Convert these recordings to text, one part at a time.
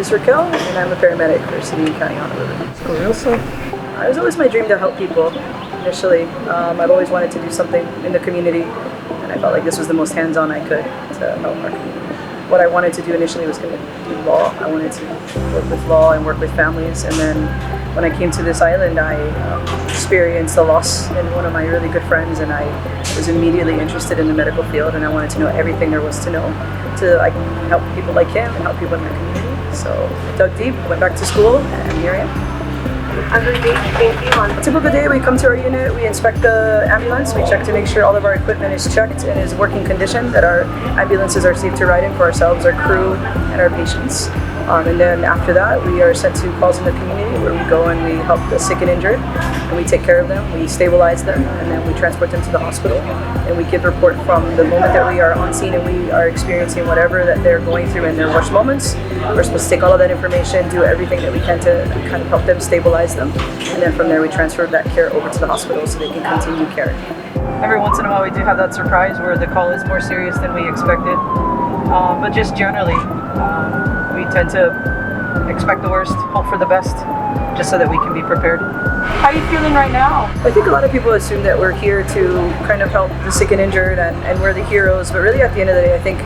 is Raquel, and I'm a paramedic for City and County Honolulu. It was always my dream to help people. Initially, I've always wanted to do something in the community, and I felt like this was the most hands-on I could to help our community. What I wanted to do initially was going to do law. I wanted to work with law and work with families, and then when I came to this island, I experienced the loss in one of my really good friends, and I was immediately interested in the medical field, and I wanted to know everything there was to know to help people like him and help people in my community. So I dug deep, went back to school, and here I am. On A typical day, we come to our unit, we inspect the ambulance, we check to make sure all of our equipment is checked and is working condition, that our ambulances are safe to ride in for ourselves, our crew, and our patients. And then after that, we are sent to calls in the community where we go and we help the sick and injured, and we take care of them, we stabilize them, and then we transport them to the hospital. And we give report from the moment that we are on scene and we are experiencing whatever that they're going through in their worst moments. We're supposed to take all of that information, do everything that we can to kind of help them stabilize them, and then from there we transfer that care over to the hospital so they can continue care. Every once in a while we do have that surprise where the call is more serious than we expected, but just generally we tend to expect the worst, hope for the best, just so that we can be prepared. How are you feeling right now? I think a lot of people assume that we're here to kind of help the sick and injured and we're the heroes, but really at the end of the day I think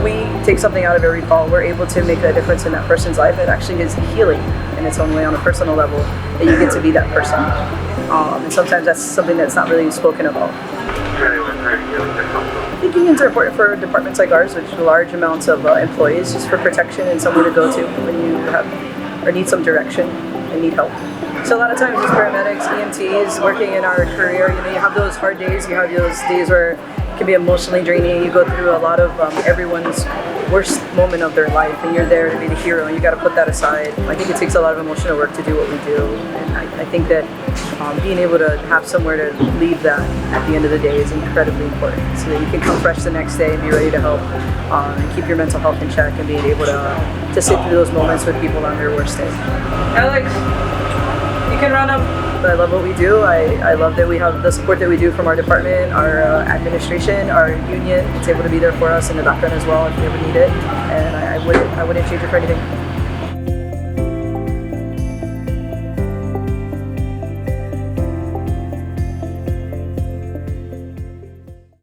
we take something out of every call. We're able to make a difference in that person's life. It actually is healing in its own way on a personal level, that you get to be that person. And sometimes that's something that's not really spoken about. I think unions are important for departments like ours, which large amounts of employees, just for protection and somewhere to go to when you have or need some direction and need help. So a lot of times as paramedics, EMTs, working in our career, you have those hard days, you have those days where it can be emotionally draining, you go through a lot of everyone's worst moment of their life, and you're there to be the hero, and you got to put that aside. I think it takes a lot of emotional work to do what we do, and I think that being able to have somewhere to leave that at the end of the day is incredibly important, so that you can come fresh the next day and be ready to help and keep your mental health in check and being able to sit through those moments with people on their worst day. Alex, you can run up. I love what we do. I love that we have the support that we do from our department, our administration, our union. It's able to be there for us in the background as well if we ever need it, and I wouldn't change it for anything.